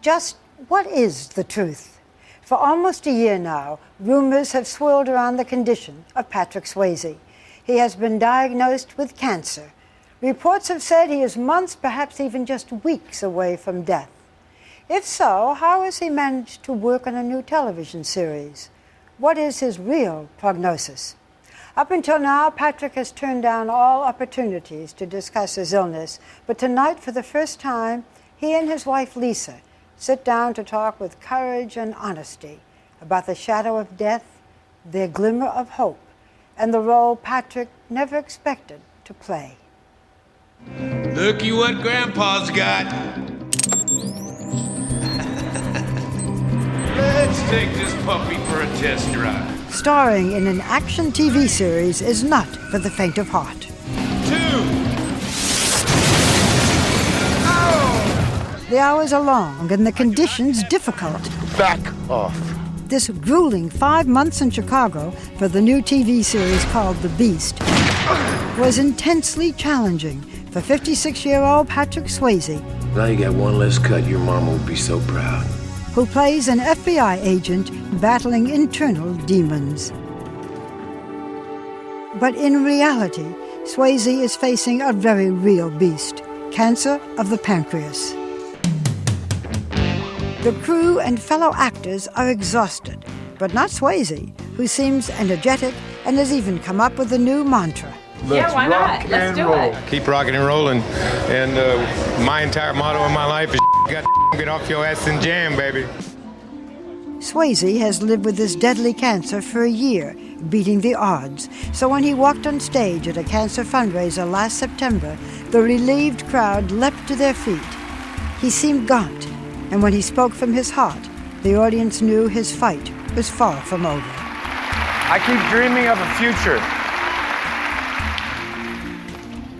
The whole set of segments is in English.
Just what is the truth? For almost a year now, rumors have swirled around the condition of Patrick Swayze. He has been diagnosed with cancer. Reports have said he is months, perhaps even just weeks away from death. If so, how has he managed to work on a new television series? What is his real prognosis? Up until now, Patrick has turned down all opportunities to discuss his illness, but tonight, for the first time, he and his wife, Lisa, sit down to talk with courage and honesty about the shadow of death, their glimmer of hope, and the role Patrick never expected to play. Looky what Grandpa's got. Let's take this puppy for a test drive. Starring in an action TV series is not for the faint of heart. 2. Oh! The hours are long and the conditions difficult. Back off. This grueling 5 months in Chicago for the new TV series called The Beast was intensely challenging for 56-year-old Patrick Swayze. Now you got one less cut. Your mama will be so proud. Who plays an FBI agent battling internal demons. But in reality, Swayze is facing a very real beast, cancer of the pancreas. The crew and fellow actors are exhausted, but not Swayze, who seems energetic and has even come up with a new mantra. Yeah, why not? Let's do it. Keep rocking and rolling. And my entire motto in my life is get off your ass and jam, baby. Swayze has lived with this deadly cancer for a year, beating the odds. So when he walked on stage at a cancer fundraiser last September, the relieved crowd leapt to their feet. He seemed gaunt, and when he spoke from his heart, the audience knew his fight was far from over. I keep dreaming of a future.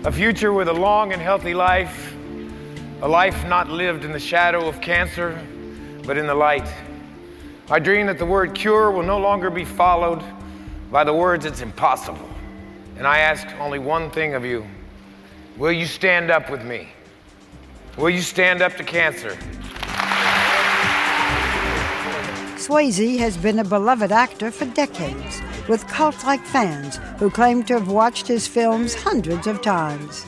A future with a long and healthy life. A life not lived in the shadow of cancer, but in the light. I dream that the word cure will no longer be followed by the words it's impossible. And I ask only one thing of you. Will you stand up with me? Will you stand up to cancer? Swayze has been a beloved actor for decades, with cult-like fans who claim to have watched his films hundreds of times.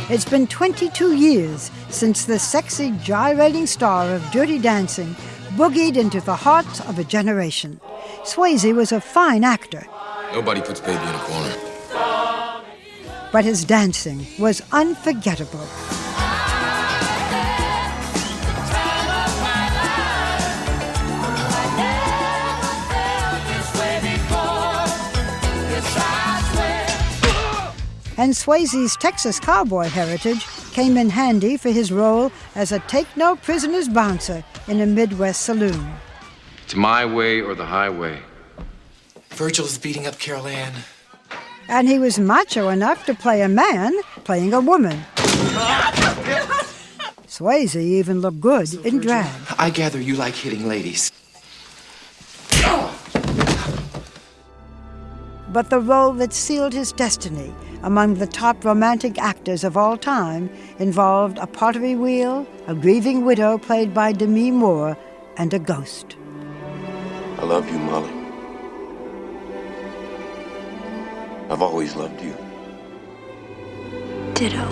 It's been 22 years since the sexy, gyrating star of Dirty Dancing boogied into the hearts of a generation. Swayze was a fine actor. Nobody puts baby in a corner. But his dancing was unforgettable. And Swayze's Texas cowboy heritage came in handy for his role as a take-no-prisoners bouncer in a Midwest saloon. It's my way or the highway. Virgil is beating up Carol Ann. And he was macho enough to play a man playing a woman. Swayze even looked good in drag. I gather you like hitting ladies. But the role that sealed his destiny among the top romantic actors of all time involved a pottery wheel, a grieving widow played by Demi Moore, and a ghost. I love you, Molly. I've always loved you. Ditto.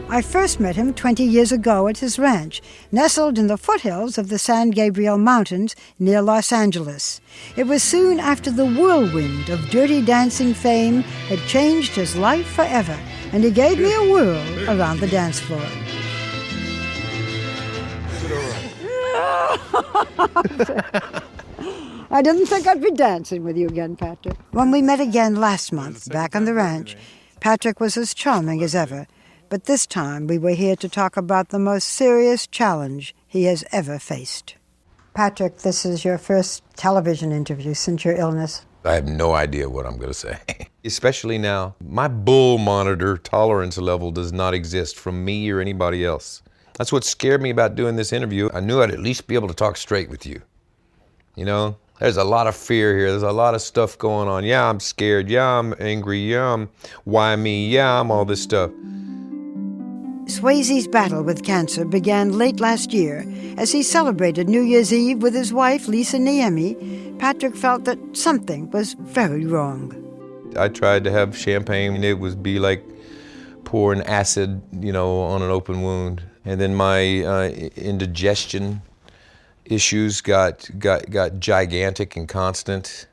I first met him 20 years ago at his ranch, nestled in the foothills of the San Gabriel Mountains near Los Angeles. It was soon after the whirlwind of Dirty Dancing fame had changed his life forever, and he gave me a whirl around the dance floor. I didn't think I'd be dancing with you again, Patrick. When we met again last month, back on the ranch, Patrick was as charming as ever. But this time we were here to talk about the most serious challenge he has ever faced. Patrick, this is your first television interview since your illness. I have no idea what I'm going to say. Especially now, my bull monitor tolerance level does not exist from me or anybody else. That's what scared me about doing this interview. I knew I'd at least be able to talk straight with you. You know, There's a lot of fear here. There's a lot of stuff going on. Yeah, I'm scared. Yeah, I'm angry. Yeah, I'm why me? Yeah, I'm all this stuff. Swayze's battle with cancer began late last year. As he celebrated New Year's Eve with his wife, Lisa Niemi, Patrick felt that something was very wrong. I tried to have champagne, and it would be like pouring acid, on an open wound. And then my indigestion issues got gigantic and constant.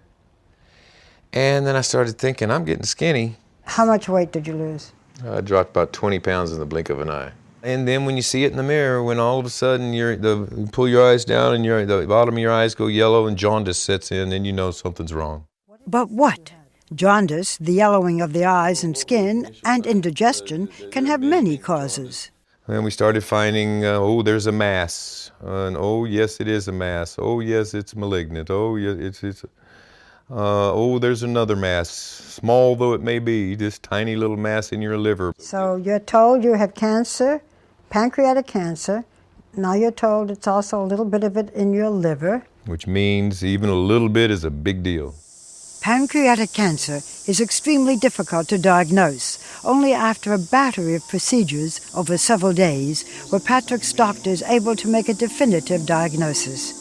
And then I started thinking, I'm getting skinny. How much weight did you lose? I dropped about 20 pounds in the blink of an eye. And then when you see it in the mirror, when all of a sudden you pull your eyes down and the bottom of your eyes go yellow and jaundice sets in, then you know something's wrong. But what? Jaundice, the yellowing of the eyes and skin, and indigestion can have many causes. And we started finding, there's a mass. And oh, yes, it is a mass. Oh, yes, it's malignant. Oh, yes, there's another mass, small though it may be, this tiny little mass in your liver. So you're told you have cancer, pancreatic cancer. Now you're told it's also a little bit of it in your liver. Which means even a little bit is a big deal. Pancreatic cancer is extremely difficult to diagnose. Only after a battery of procedures over several days were Patrick's doctors able to make a definitive diagnosis.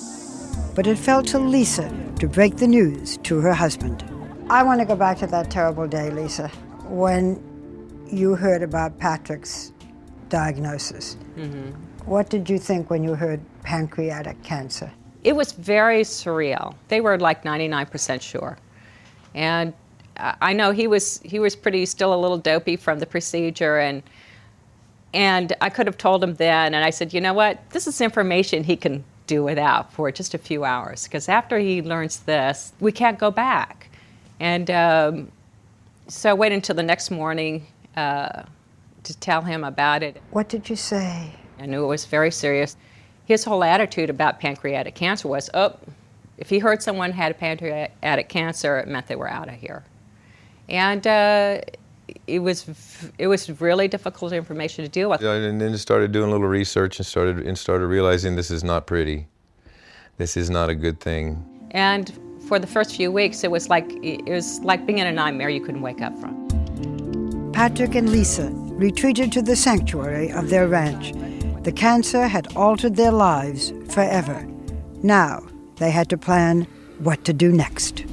But it fell to Lisa to break the news to her husband. I want to go back to that terrible day, Lisa, when you heard about Patrick's diagnosis. Mm-hmm. What did you think when you heard pancreatic cancer? It was very surreal. They were like 99% sure. And I know he was pretty still a little dopey from the procedure, and I could have told him then, and I said, you know what, this is information he can do without for just a few hours, because after he learns this, we can't go back. And so I waited until the next morning to tell him about it. What did you say? I knew it was very serious. His whole attitude about pancreatic cancer was, if he heard someone had pancreatic cancer, it meant they were out of here. And it was really difficult information to deal with. And then started doing a little research and started realizing this is not pretty. This is not a good thing. And for the first few weeks, it was like being in a nightmare you couldn't wake up from. Patrick and Lisa retreated to the sanctuary of their ranch. The cancer had altered their lives forever. Now they had to plan what to do next.